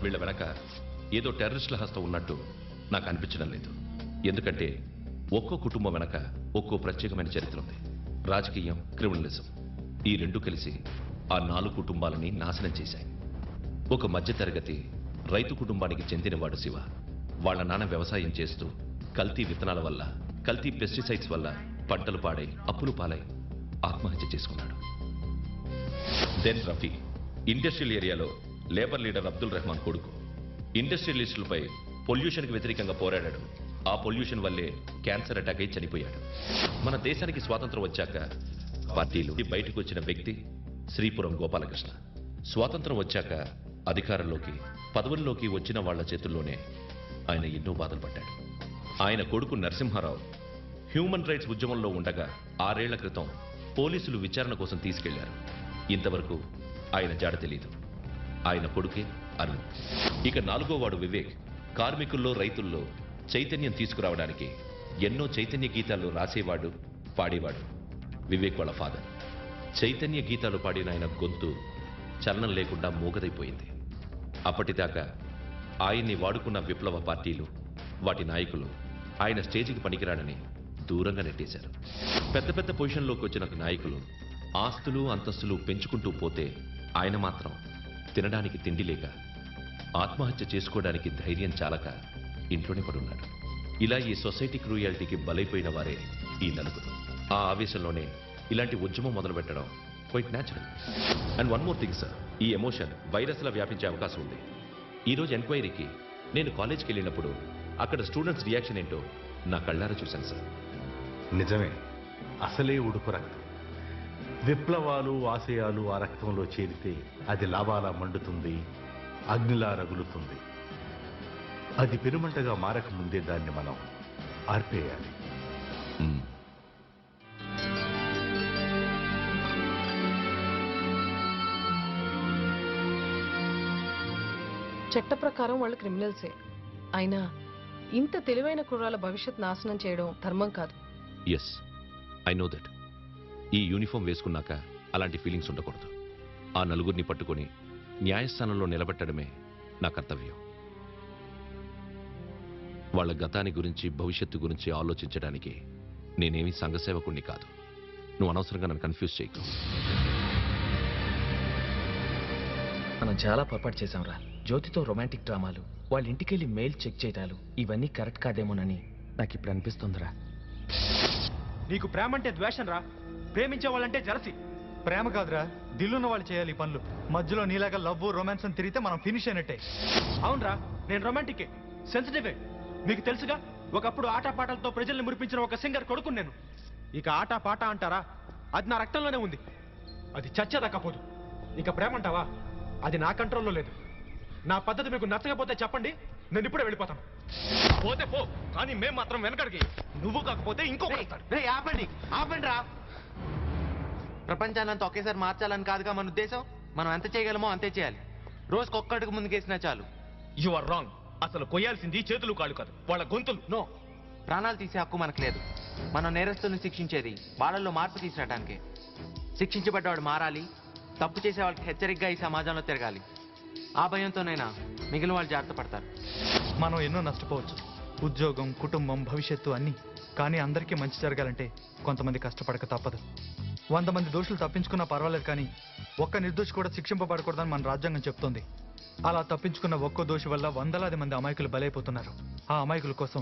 వీళ్ళ వెనక ఏదో టెర్రరిస్టుల హస్తం ఉన్నట్టు నాకు అనిపించడం లేదు. ఎందుకంటే ఒక్కో కుటుంబం వెనక ఒక్కో ప్రత్యేకమైన చరిత్ర ఉంది. రాజకీయం, క్రిమినలిజం ఈ రెండు కలిసి ఆ 4 కుటుంబాలని నాశనం చేశాయి. ఒక మధ్యతరగతి రైతు కుటుంబానికి చెందినవాడు శివ. వాళ్ళ నాన్న వ్యవసాయం చేస్తూ కల్తీ విత్తనాల వల్ల, కల్తీ పెస్టిసైడ్స్ వల్ల పంటలు పాడై అప్పులు పాలై ఆత్మహత్య చేసుకున్నాడు. దెన్ రఫీ ఇండస్ట్రియల్ ఏరియాలో లేబర్ లీడర్ అబ్దుల్ రెహమాన్ కొడుకు. ఇండస్ట్రియలిస్టులపై పొల్యూషన్కి వ్యతిరేకంగా పోరాడాడు. ఆ పొల్యూషన్ వల్లే క్యాన్సర్ అటాక్ అయి చనిపోయాడు. మన దేశానికి స్వాతంత్రం వచ్చాక పార్టీలు బయటకు వచ్చిన వ్యక్తి శ్రీపురం గోపాలకృష్ణ. స్వాతంత్రం వచ్చాక అధికారంలోకి, పదవుల్లోకి వచ్చిన వాళ్ల చేతుల్లోనే ఆయన ఎన్నో బాధలు పడ్డాడు. ఆయన కొడుకు నరసింహారావు హ్యూమన్ రైట్స్ ఉద్యమంలో ఉండగా 6 ఏళ్ల క్రితం పోలీసులు విచారణ కోసం తీసుకెళ్లారు. ఇంతవరకు ఆయన జాడ తెలీదు. ఆయన కొడుకే అరుణ్. ఇక 4వ వాడు వివేక్. కార్మికుల్లో, రైతుల్లో చైతన్యం తీసుకురావడానికి ఎన్నో చైతన్య గీతాలు రాసేవాడు, పాడేవాడు. వివేక్ వాళ్ళ ఫాదర్. చైతన్య గీతాలు పాడిన ఆయన గొంతు చలనం లేకుండా మూగదైపోయింది. అప్పటిదాకా ఆయన్ని వాడుకున్న విప్లవ పార్టీలు, వాటి నాయకులు ఆయన స్టేజికి పనికిరాడని దూరంగా నెట్టేశారు. పెద్ద పెద్ద పొజిషన్లోకి వచ్చిన నాయకులు ఆస్తులు, అంతస్తులు పెంచుకుంటూ పోతే ఆయన మాత్రం తినడానికి తిండి లేక, ఆత్మహత్య చేసుకోవడానికి ధైర్యం చాలక ఇంట్లోనే పడున్నాడు. ఇలా ఈ సొసైటీ క్రూయాలిటీకి బలైపోయిన వారే ఈ 4. ఆ ఆవేశంలోనే ఇలాంటి ఉద్యమం మొదలుపెట్టడం quite natural. And one more thing sir, ఈ ఎమోషన్ వైరస్లా వ్యాపించే అవకాశం ఉంది. ఈరోజు ఎంక్వైరీకి నేను కాలేజ్కి వెళ్ళినప్పుడు అక్కడ స్టూడెంట్స్ రియాక్షన్ ఏంటో నా కళ్ళారా చూశాను సార్. నిజమే, అసలే ఉడుకు రక్తం. విప్లవాలు, ఆశయాలు ఆ రక్తంలో చేరితే అది లావాలా మండుతుంది, అగ్నిలా రగులుతుంది. అది పెరుమంటగా మారకముందే దాన్ని మనం ఆర్పేయాలి. చట్ట ప్రకారం వాళ్ళు క్రిమినల్సే. అయినా ఇంత తెలివైన కుర్రాల భవిష్యత్ నాశనం చేయడం ధర్మం కాదు. Yes, I know that. ఈ యూనిఫామ్ వేసుకున్నాక అలాంటి ఫీలింగ్స్ ఉండకూడదు. ఆ 4గురిని పట్టుకొని న్యాయస్థానంలో నిలబెట్టడమే నా కర్తవ్యం. వాళ్ళ గతాన్ని గురించి, భవిష్యత్తు గురించి ఆలోచించడానికి నేనేమీ సంఘసేవకుణ్ణి కాదు. నువ్వు అనవసరంగా నన్ను కన్ఫ్యూజ్ చేయకు. మనం చాలా పొరపాటు చేశాంరా. జ్యోతితో రొమాంటిక్ డ్రామాలు, వాళ్ళ ఇంటికెళ్ళి మెయిల్ చెక్ చేయటాలు, ఇవన్నీ కరెక్ట్ కాదేమోనని నాకు ఇప్పుడు అనిపిస్తుందిరా. నీకు ప్రేమ అంటే ద్వేషం రా, ప్రేమించే వాళ్ళంటే జలసి. ప్రేమ కాదురా, దిల్లున్న వాళ్ళు చేయాలి ఈ పనులు. మధ్యలో నీలాగా లవ్, రొమాన్స్ అని తిరిగితే మనం ఫినిష్ అయినట్టే. అవునరా, నేను రొమాంటికే, సెన్సిటివే. మీకు తెలుసుగా, ఒకప్పుడు ఆటపాటలతో ప్రజల్ని మురిపించిన ఒక సింగర్ కొడుకు నేను. ఇక ఆట పాట అంటారా, అది నా రక్తంలోనే ఉంది. అది చచ్చేదక్కపోదు. ఇక ప్రేమ అంటావా, అది నా కంట్రోల్లో లేదు. నా పద్ధతి మీకు నచ్చకపోతే చెప్పండి, నేను ఇప్పుడే వెళ్ళిపోతాను. పోతే పో, కానీ మేం మాత్రం వెనకడికి. నువ్వు కాకపోతే ఇంకొకటి. ఆపండి రా. ప్రపంచాన్ని అంతా ఒకేసారి మార్చాలని కాదుగా మన ఉద్దేశం. మనం ఎంత చేయగలమో అంతే చేయాలి. రోజుకొక్కడికి ముందుకేసినా చాలు. You are wrong. అసలు కొయ్యాల్సింది చేతులు కాళ్ళు కాదు, వాళ్ళ గొంతులు. నో, ప్రాణాలు తీసే హక్కు మనకు లేదు. మనం నేరస్తుల్ని శిక్షించేది వాళ్ళల్లో మార్పు తీసుకురావడానికే. శిక్షించబడ్డవాడు మారాలి, తప్పు చేసే వాళ్ళకి హెచ్చరికగా ఈ సమాజంలో తిరగాలి. ఆ భయంతోనైనా మిగిలిన వాళ్ళు జాగ్రత్త పడతారు. మనం ఎన్నో నష్టపోవచ్చు, ఉద్యోగం, కుటుంబం, భవిష్యత్తు అన్నీ. కానీ అందరికీ మంచి జరగాలంటే కొంతమంది కష్టపడక తప్పదు. 100 మంది దోషులు తప్పించుకున్నా పర్వాలేదు, కానీ ఒక్క నిర్దోషి కూడా శిక్షింపబడకూడదని మన రాజ్యాంగం చెప్తోంది. అలా తప్పించుకున్న ఒక్కో దోషి వల్ల వందలాది మంది అమాయకులు బలైపోతున్నారు. ఆ అమాయకుల కోసం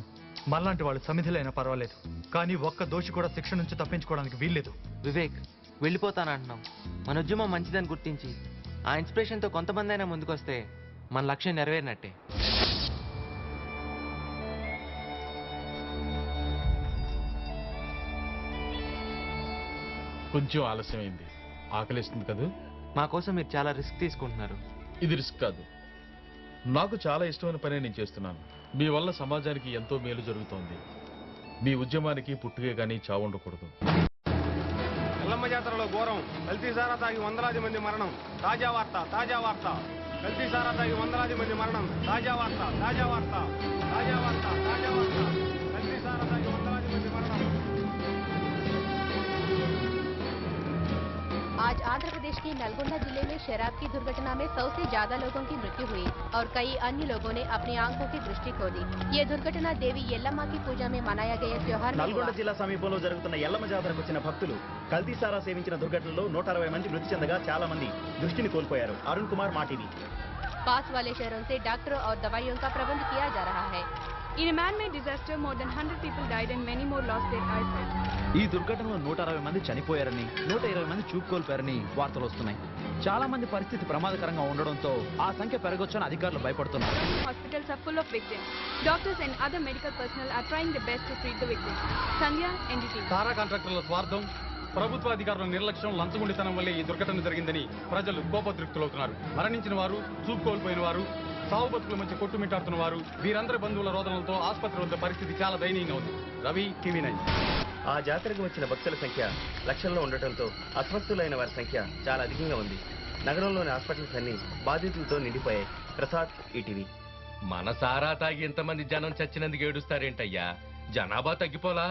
మనలాంటి వాళ్ళు సమిధులైనా పర్వాలేదు, కానీ ఒక్క దోషి కూడా శిక్ష నుంచి తప్పించుకోవడానికి వీల్లేదు. వివేక్, వెళ్ళిపోతానంటున్నాం. మన ఉద్యమం మంచిదని గుర్తించి ఆ ఇన్స్పిరేషన్తో కొంతమంది అయినా ముందుకొస్తే మన లక్ష్యం నెరవేరినట్టే. కొంచెం ఆలస్యమైంది, ఆకలిస్తుంది కదా. మా కోసం మీరు చాలా రిస్క్ తీసుకుంటున్నారు. ఇది రిస్క్ కాదు, నాకు చాలా ఇష్టమైన పనే నేను చేస్తున్నాను. మీ వల్ల సమాజానికి ఎంతో మేలు జరుగుతోంది. మీ ఉద్యమానికి పుట్టుకే కానీ చావు ఉండకూడదు. ఎల్లమ్మ జాతరలో ఘోరం, కల్తీ సారా తాగి వందలాది మంది మరణం. తాజా వార్త, తాజా వార్త. కల్తీ సారా తాగి వందలాది మంది మరణం. తాజా వార్త, తాజా వార్త. తాజా వార్త, తాజా వార్త. కల్తీ సారా తాగి వందలాది మంది మరణం. आज आंध्र प्रदेश के नलगोंडा जिले में शराब की दुर्घटना में 100 से ज्यादा लोगों की मृत्यु हुई और कई अन्य लोगों ने अपनी आंखों की दृष्टि खो दी। ये दुर्घटना देवी यल्लम्मा की पूजा में मनाया गया त्योहार में నల్గొండ हुआ। జిల్లా సమీపంలో జరుగుతున్న ఎల్లమ్మ జాతరకు వచ్చిన భక్తులు కల్తీ సారా సేవించిన దుర్ఘటనలో 160 మంది మృతి చెందగా చాలా మంది దృష్టిని కోల్పోయారు. అరుణ్ కుమార్ మాటివి. पास वाले शहरों से डॉक्टरों और दवाइयों का प्रबंध किया जा रहा है। In a man-made disaster, more than 100 people died and many more lost their eyesight. ఈ దుర్ఘటనలో 160 మంది చనిపోయారని 120 మంది చూపు కోల్పోయారని వార్తలు వస్తున్నాయి. చాలా మంది పరిస్థితి ప్రమాదకరంగా ఉండడంతో ఆ సంఖ్య పెరగొచ్చని అధికారులు భయపడుతున్నారు. Hospitals are full of victims. Doctors and other medical personnel are trying their best to treat the victims. Sandhya, NDTV. తారా కాంట్రాక్టర్ల స్వార్థం, ప్రభుత్వ అధికారుల నిర్లక్ష్యం, లంచగొండితనం వల్లే ఈ దుర్ఘటన జరిగిందని ప్రజలు కోపద్రిక్తులవుతున్నారు. మరణించిన వారు, చూపు కోల్పోయిన వారు, సావు బతుకుల మధ్య కొట్టుమిట్టాడుతున్న వారు, వీరందరి బంధువుల రోదనలతో ఆసుపత్రి వద్ద పరిస్థితి చాలా దయనీయంగా ఉంది. రవి, టీవీ9. ఆ జాతరకు వచ్చిన భక్తుల సంఖ్య లక్షల్లో ఉండటంతో అస్వస్థులైన వారి సంఖ్య చాలా అధికంగా ఉంది. నగరంలోని హాస్పిటల్స్ అన్ని బాధితులతో నిండిపోయాయి. ప్రసాద్, ఈటీవీ. మన సారా తాగి ఎంతమంది జనం చచ్చినందుకు ఏడుస్తారేంటయ్యా? జనాభా తగ్గిపోలా?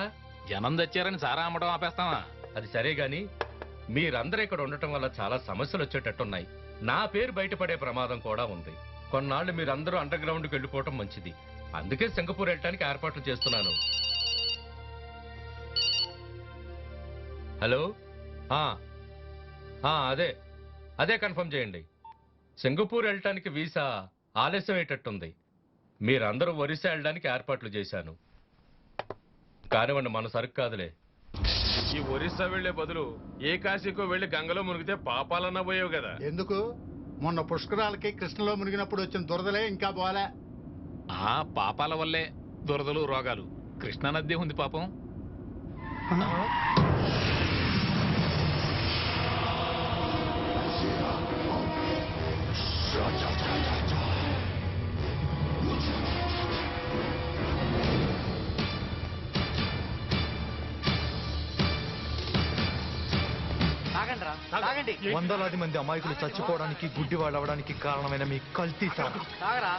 జనం తెచ్చారని సారా అమ్మడం ఆపేస్తావా? అది సరే గాని మీరందరూ ఇక్కడ ఉండటం వల్ల చాలా సమస్యలు వచ్చేటట్టున్నాయి. నా పేరు బయటపడే ప్రమాదం కూడా ఉంది. కొన్నాళ్ళు మీరందరూ అండర్ గ్రౌండ్కి వెళ్ళిపోవటం మంచిది. అందుకే సింగపూర్ వెళ్ళటానికి ఏర్పాట్లు చేస్తున్నాను. హలో, అదే కన్ఫర్మ్ చేయండి. సింగపూర్ వెళ్ళటానికి వీసా ఆలస్యం అయ్యేటట్టుంది. మీరందరూ ఒరిస్సా వెళ్ళడానికి ఏర్పాట్లు చేశాను. కానివ్వండి, మన సరుకు కాదులే. ఈ ఒరిస్సా వెళ్లే బదులు ఏ కాశీకో వెళ్లి గంగలో మునిగితే పాపాలన్నా పోయావు కదా. ఎందుకు? మొన్న పుష్కరాలకి కృష్ణలో మునిగినప్పుడు వచ్చిన దురదలే ఇంకా పోలే. ఆ పాపాల వల్లే దురదలు, రోగాలు. కృష్ణానది ఉంది పాపం. వందలాది మంది అమాయకులు చచ్చిపోవడానికి, గుడ్డివాళ్ళు అవడానికి కారణమైన మీ కల్తీ సారా.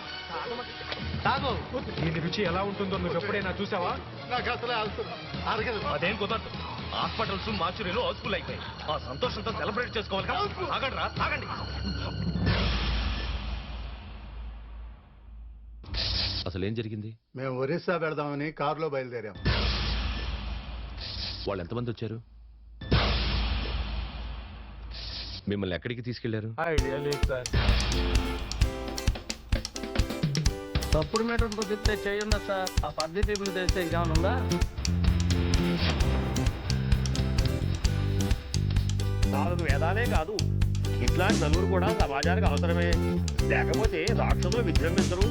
దీని రుచి ఎలా ఉంటుందో నువ్వు ఎప్పుడైనా చూసావా? నాకు అసలే అరగదు. అదేం కుదరదు. హాస్పిటల్స్, మార్చురీలు హౌస్ఫుల్ అయిపోయి ఆ సంతోషంతో సెలబ్రేట్ చేసుకోవాలి కదా. ఆగండి. అసలు ఏం జరిగింది? మేము ఒరిస్సా పెడదామని కారులో బయలుదేరాం. వాళ్ళు ఎంతమంది వచ్చారు? మిమ్మల్ని ఎక్కడికి తీసుకెళ్లారు? ఐడియా లేదు సార్. తప్పుడు మీటర్తో చెప్తే చేయండి సార్. ఆ పద్ధతి తెలిస్తే ఇంకేమైనా ఉందా? నాలుగు వేదాలే కాదు, ఇట్లాంటి నలుగురు కూడా సమాజానికి అవసరమే. లేకపోతే రాక్షసులు విజృంభించరు.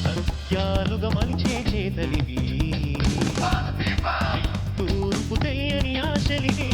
సత్యాలుగా మలిచే చేతలివి, తూర్పు తెలియని ఆశలివి.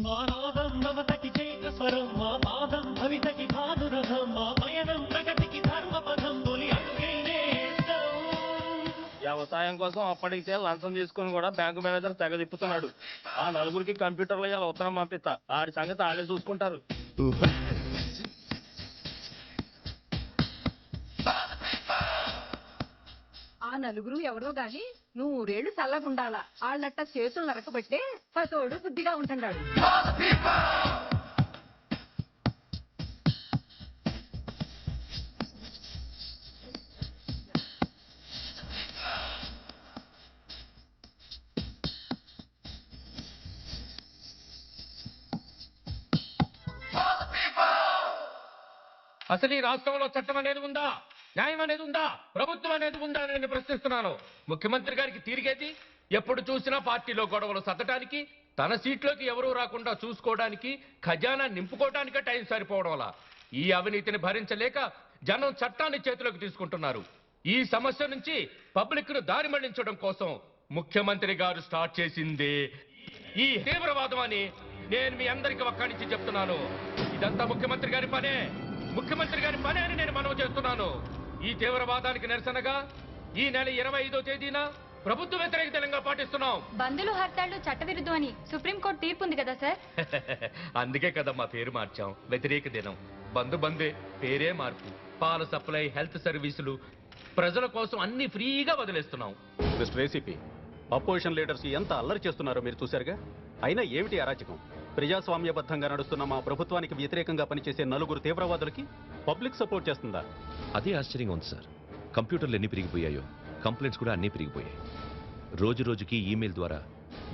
మానవం మమతకి చైతస్వరం మా పాదం భవితకి భానురథం మా పయనం ప్రగతికి ధర్మపథం తొలి అడుగేస్తాం. వ్యవసాయం కోసం అప్పటికే లంచం తీసుకుని కూడా బ్యాంకు మేనేజర్ తెగ తిప్పుతున్నాడు. ఆ నలుగురికి కంప్యూటర్లో ఇలా ఉత్తరం పంపిస్తా, ఆడి సంగతి ఆడే చూసుకుంటారు. ఆ నలుగురు ఎవరో గాని నువ్వు ఊరేళ్లు చల్లగుండాలా. వాళ్ళట్ట చేతులు నరకబట్టే పతోడు బుద్ధిగా ఉంటున్నాడు. అసలు ఈ రాష్ట్రంలో చట్టం అనేది ఉందా, న్యాయం అనేది ఉందా, ప్రభుత్వం అనేది ఉందా అని నేను ప్రశ్నిస్తున్నాను. ముఖ్యమంత్రి గారికి తీరిగేది ఎప్పుడు చూసినా పార్టీలో గొడవలు సర్దటానికి, తన సీట్లోకి ఎవరూ రాకుండా చూసుకోవడానికి, ఖజానా నింపుకోవడానికే టైం సరిపోవడం వల్ల ఈ అవినీతిని భరించలేక జనం చట్టాన్ని చేతిలోకి తీసుకుంటున్నారు. ఈ సమస్య నుంచి పబ్లిక్ ను దారి మళ్లించడం కోసం ముఖ్యమంత్రి గారు స్టార్ట్ చేసింది ఈ తీవ్రవాదం అని నేను మీ అందరికీ ఒక్కడి నుంచి చెప్తున్నాను. ఇదంతా ముఖ్యమంత్రి గారి పనే, ముఖ్యమంత్రి గారి పనే అని నేను మనవి చేస్తున్నాను. ఈ తీవ్రవాదానికి నిరసనగా ఈ నెల 25వ తేదీన ప్రభుత్వ వ్యతిరేక తెలంగాణ పాటిస్తున్నాం. బంధులు హర్తాళ్లు చట్టవిరుద్ధం అని సుప్రీంకోర్టు తీర్పు ఉంది కదా సార్. అందుకే కదా మా పేరు మార్చాం. వ్యతిరేక దినం బంధే, పేరే మార్పు. పాల సప్లై, హెల్త్ సర్వీసులు ప్రజల కోసం అన్ని ఫ్రీగా వదిలేస్తున్నాం. మిస్టర్ ఏసీపీ, అపోజిషన్ లీడర్స్ ఎంత అల్లరి చేస్తున్నారో మీరు చూశారుగా. అయినా ఏమిటి అరాచకం? ప్రజాస్వామ్యబద్ధంగా నడుస్తున్న మా ప్రభుత్వానికి వ్యతిరేకంగా పనిచేసే నలుగురు తీవ్రవాదులకి పబ్లిక్ సపోర్ట్ చేస్తుందా? అదే ఆశ్చర్యంగా ఉంది సార్. కంప్యూటర్లు ఎన్ని పెరిగిపోయాయో కంప్లైంట్స్ కూడా అన్నీ పెరిగిపోయాయి. రోజు రోజుకి ఈమెయిల్ ద్వారా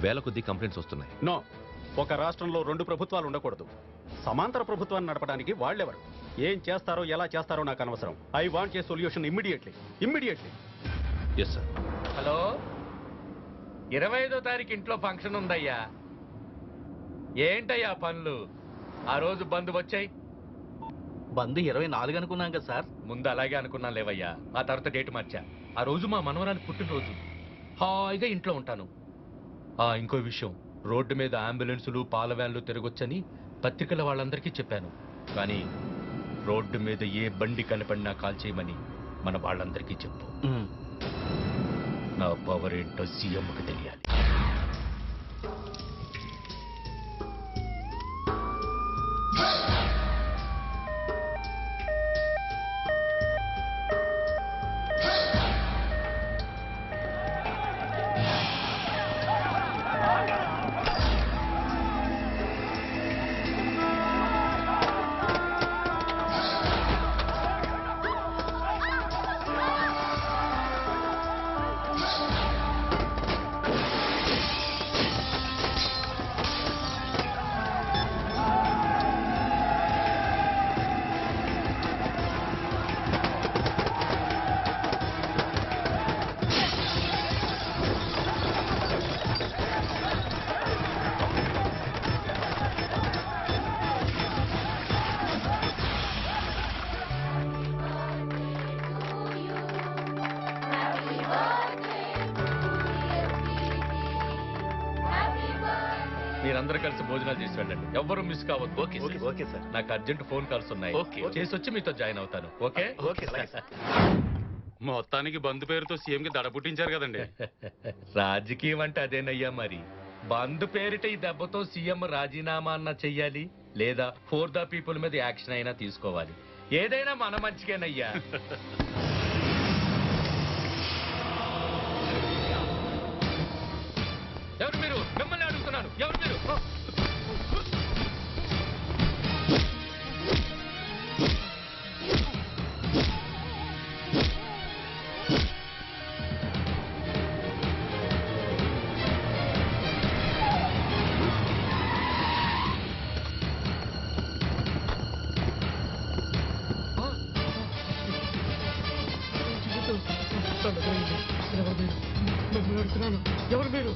వేల కొద్దీ కంప్లైంట్స్ వస్తున్నాయి. నో, ఒక రాష్ట్రంలో 2 ప్రభుత్వాలు ఉండకూడదు. సమాంతర ప్రభుత్వాన్ని నడపడానికి వాళ్ళెవరు, ఏం చేస్తారో ఎలా చేస్తారో నాకు అనవసరం. I want a solution immediately. Yes sir. Hello, 25వ తారీఖు ఇంట్లో ఫంక్షన్ ఉందయ్యా. ఏంటయ్యా పనులు? ఆ రోజు బంధు వచ్చాయి. బంద్ 24 అనుకున్నాం కదా సార్. ముందు అలాగే అనుకున్నాను లేవయ్యా, ఆ తర్వాత డేట్ మార్చా. ఆ రోజు మా మనవరాలి పుట్టినరోజు. హాయిగా ఇంట్లో ఉంటాను. ఇంకో విషయం, రోడ్డు మీద అంబులెన్సులు, పాల వ్యాన్లు తిరగొచ్చని పత్రికల వాళ్ళందరికీ చెప్పాను. కానీ రోడ్డు మీద ఏ బండి కనపడినా కాల్ చేయమని మన వాళ్ళందరికీ చెప్పు. నా పవర్ ఏంటో సీఎంకి తెలియాలి. మీరందరూ కలిసి భోజనాలు చేసి వెళ్ళండి. ఎవరు మిస్ కావద్దు. Okay sir. నాకు అర్జెంట్ ఫోన్ కాల్స్ ఉన్నాయి. చేసి వచ్చి మీతో జాయిన్ అవుతాను. ఓకే. మొత్తానికి బంధు పేరుతో సీఎంకి దడ పుట్టించారు కదండి. రాజకీయం అంటే అదేనయ్యా. మరి బంధు పేరిట ఈ దెబ్బతో సీఎం రాజీనామా అన్నా చెయ్యాలి, లేదా ఫోర్ ద పీపుల్ మీద యాక్షన్ అయినా తీసుకోవాలి. ఏదైనా మన మంచికేనయ్యా. ఎవరు మీరు? మిమ్మల్ని అడుగుతున్నాను. ఎవరు మీరు? ఎవరు మీరు?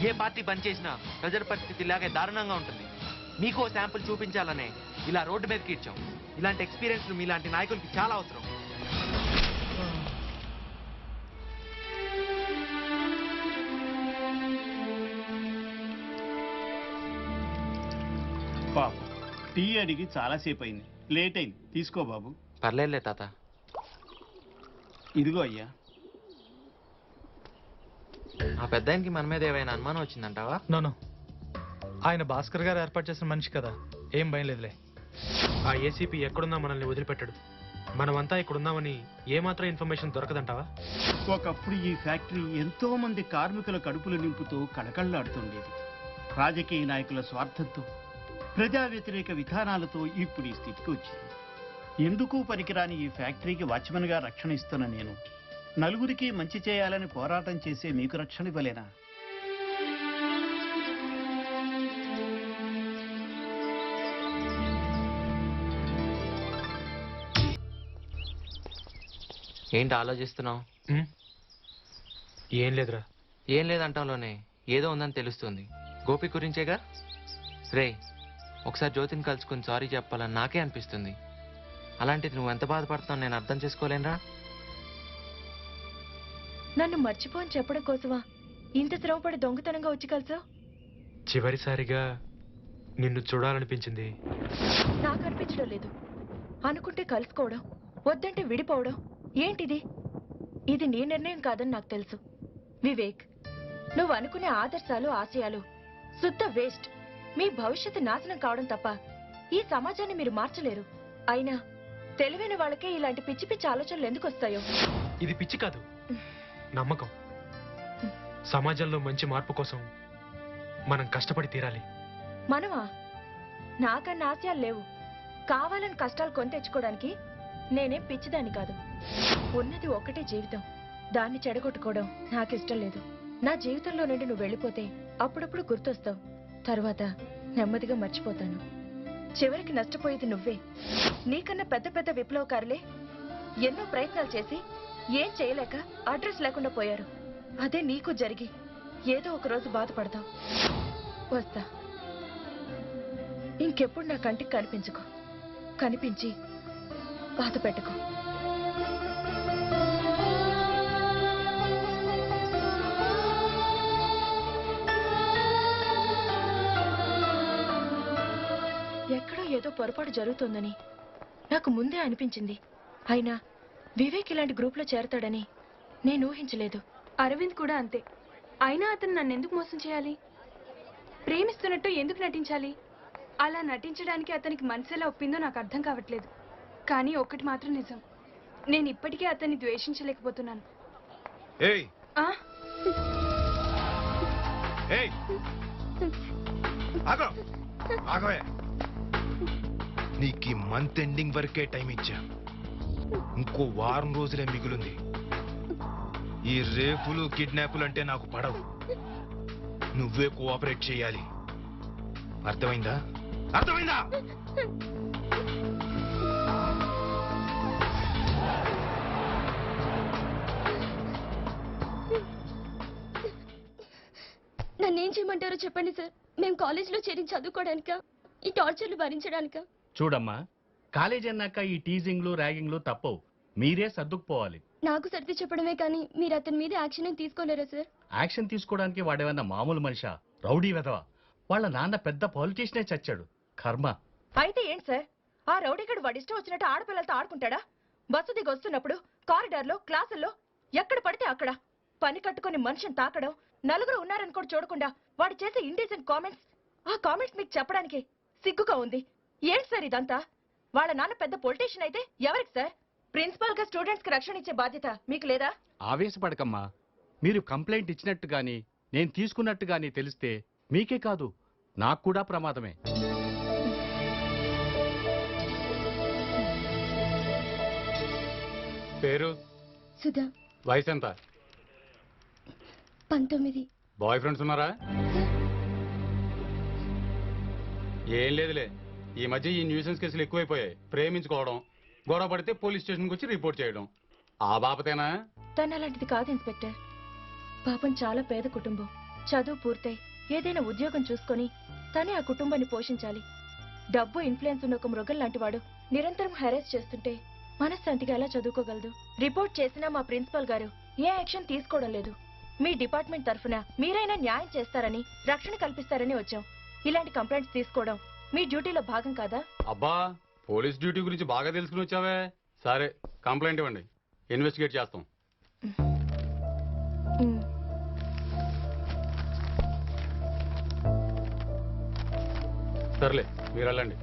ఏ పార్టీ బంద్ చేసినా ప్రజల పరిస్థితి ఇలాగే దారుణంగా ఉంటుంది. మీకు శాంపుల్ చూపించాలనే ఇలా రోడ్డు మీదకి ఇచ్చాం. ఇలాంటి ఎక్స్పీరియన్స్ మీలాంటి నాయకులకి చాలా అవసరం. పాపం టీ అడిగి చాలాసేపు అయింది, లేట్ అయింది. తీసుకో బాబు. పర్లేదులే తాత. ఇదిగో అయ్యా. ఆ పెద్దాయనకి మన మీద ఏమైనా అనుమానం వచ్చిందంటావా? నో, ఆయన భాస్కర్ గారు ఏర్పాటు చేసిన మనిషి కదా, ఏం భయం లేదులే. ఆ ఏసీపీ ఎక్కడున్నా మనల్ని వదిలిపెట్టాడు. మనమంతా ఇక్కడున్నామని ఏమాత్రం ఇన్ఫర్మేషన్ దొరకదంటావా? ఒకప్పుడు ఈ ఫ్యాక్టరీ ఎంతో మంది కార్మికుల కడుపులు నింపుతూ కళకళలాడుతుండేది. రాజకీయ నాయకుల స్వార్థంతో, ప్రజా వ్యతిరేక విధానాలతో ఇప్పుడు ఈ స్థితికి వచ్చింది. ఎందుకు పనికిరాని ఈ ఫ్యాక్టరీకి వాచ్మెన్గా రక్షణ ఇస్తున్న నేను నలుగురికి మంచి చేయాలని పోరాటం చేసే మీకు రక్షణ ఇవ్వలేనా? ఏంటి ఆలోచిస్తున్నావు? ఏం లేదురా. ఏం లేదంటాంలోనే ఏదో ఉందని తెలుస్తుంది. గోపి గురించేగా. రే, ఒకసారి జ్యోతిని కలుసుకుని సారీ చెప్పాలని నాకే అనిపిస్తుంది. అలాంటిది నువ్వు ఎంత బాధపడుతున్నావు నేను అర్థం చేసుకోలేనురా. నన్ను మర్చిపోని చెప్పడం కోసమా ఇంత శ్రమపడి దొంగతనంగా వచ్చి కలిసావు? చివరిసారిగా నిన్ను చూడాలనిపించింది. నాకు అనిపించడం లేదు. అనుకుంటే కలుసుకోవడం, వద్దంటే విడిపోవడం ఏంటిది? ఇది నీ నిర్ణయం కాదని నాకు తెలుసు. వివేక్, నువ్వు అనుకునే ఆదర్శాలు, ఆశయాలు శుద్ధ వేస్ట్. మీ భవిష్యత్తు నాశనం కావడం తప్ప ఈ సమాజాన్ని మీరు మార్చలేరు. అయినా తెలివైన వాళ్ళకే ఇలాంటి పిచ్చి పిచ్చి ఆలోచనలు ఎందుకు వస్తాయో? ఇది పిచ్చి కాదు, నమ్మకం. సమాజంలో మంచి మార్పు కోసం మనం కష్టపడి తీరాలి. మనమా? నాకన్నా ఆశయాలు లేవు. కావాలని కష్టాలు కొని తెచ్చుకోవడానికి నేనేం పిచ్చిదాన్ని కాదు. ఉన్నది ఒక్కటే జీవితం, దాన్ని చెడగొట్టుకోవడం నాకిష్టం లేదు. నా జీవితంలో నుండి నువ్వు వెళ్ళిపోతే అప్పుడప్పుడు గుర్తొస్తావు, తరువాత నెమ్మదిగా మర్చిపోతాను. చివరికి నష్టపోయేది నువ్వే. నీకన్నా పెద్ద పెద్ద విప్లవకారులే ఎన్నో ప్రయత్నాలు చేసి ఏం చేయలేక అడ్రస్ లేకుండా పోయారు. అదే నీకు జరిగి ఏదో ఒక రోజు బాధపడతావు. వస్తా. ఇంకెప్పుడు నా కంటికి కనిపించుకో. కనిపించి బాధ పెట్టుకో. ఎక్కడో ఏదో పొరపాటు జరుగుతోందని నాకు ముందే అనిపించింది. అయినా వివేక్ ఇలాంటి గ్రూప్లో చేరతాడని నేను ఊహించలేదు. అరవింద్ కూడా అంతే. అయినా అతను నన్ను ఎందుకు మోసం చేయాలి? ప్రేమిస్తున్నట్టు ఎందుకు నటించాలి? అలా నటించడానికి అతనికి మనసులా ఒప్పిందో నాకు అర్థం కావట్లేదు. కానీ ఒక్కటి మాత్రం నిజం, నేను ఇప్పటికీ అతన్ని ద్వేషించలేకపోతున్నాను. నీకు మంత్ ఎండింగ్ వరకే టైం ఇచ్చా. ఇంకో వారం రోజులే మిగులుంది. ఈ రేపులు కిడ్నాపులు అంటే నాకు పడవు. నువ్వే కోఆపరేట్ చేయాలి. అర్థమైందా? అర్థమైందా? నన్నేం చేయమంటారో చెప్పండి సార్. మేము కాలేజీలో చేరి చదువుకోవడానికా, ఈ టార్చర్లు భరించడానికా? చూడమ్మా, కాలేజ్ అన్నాక ఈ టీజింగ్లు ర్యాగింగ్లు తప్పవు. మీరే సర్దుకుపోవాలి. నాకు సర్ది చెప్పడమే కానీ మీరు అతని మీద యాక్షన్ ఏం తీసుకోలేరా సార్? యాక్షన్ తీసుకోవడానికి వాడేమన్నా మామూలు మనిషా? రౌడీ వెధవ. వాళ్ళ నాన్న పెద్ద పాలిటీషియనే చచ్చాడు. కర్మ. అయితే ఏంటి సార్, ఆ రౌడీగడు వాడి ఇష్టం వచ్చినట్టు ఆడపిల్లలతో ఆడుకుంటాడా? బస్సు దిగి వస్తున్నప్పుడు కారిడార్లో, క్లాసుల్లో ఎక్కడ పడితే అక్కడ పని కట్టుకుని మనిషిని తాకడం, నలుగురు ఉన్నారని కూడా చూడకుండా వాడు చేసే ఇండీసెంట్ కామెంట్స్, ఆ కామెంట్స్ మీకు చెప్పడానికి సిగ్గుగా ఉంది. ఏంటి సార్ ఇదంతా? వాళ్ళ నాన్న పెద్ద పొలిటీషియన్ అయితే ఎవరికి సార్? ప్రిన్సిపాల్ గా స్టూడెంట్స్ కి రక్షణ ఇచ్చే బాధ్యత మీకు లేదా? ఆవేశపడకమ్మా. మీరు కంప్లైంట్ ఇచ్చినట్టు గాని నేను తీసుకున్నట్టు గాని తెలిస్తే మీకే కాదు నాకు కూడా ప్రమాదమే. పేరు? సుధా. వయసు ఎంత? 19. బాయ్ ఫ్రెండ్స్ ఉన్నారా? ఏం లేదులే, ఈ మధ్య ఈ న్యూసెన్స్ కేసులు ఎక్కువైపోయాయి. ప్రేమించుకోవడం, గొడవ పడితే పోలీస్ స్టేషన్కి వచ్చి రిపోర్ట్ చేయడం. ఆ బాపతేనా? తన అలాంటిది కాదు ఇన్స్పెక్టర్. పాపం చాలా పేద కుటుంబం. చదువు పూర్తయి ఏదైనా ఉద్యోగం చూసుకొని తనే ఆ కుటుంబాన్ని పోషించాలి. డబ్బు, ఇన్ఫ్లుయెన్స్ ఉన్న ఒక మృగం లాంటి వాడు నిరంతరం హెరాస్ చేస్తుంటే మనశ్శాంతిగా ఎలా చదువుకోగలదు? రిపోర్ట్ చేసినా మా ప్రిన్సిపల్ గారు ఏ యాక్షన్ తీసుకోవడం లేదు. మీ డిపార్ట్మెంట్ తరఫున మీరైనా న్యాయం చేస్తారని, రక్షణ కల్పిస్తారని వచ్చాం. ఇలాంటి కంప్లైంట్స్ తీసుకోవడం మీ డ్యూటీలో భాగం కాదా? అబ్బా పోలీస్ డ్యూటీ గురించి బాగా తెలుసుకుని వచ్చావే. సరే కంప్లైంట్ ఇవ్వండి, ఇన్వెస్టిగేట్ చేస్తాం. సర్లే మీరు వెళ్ళండి.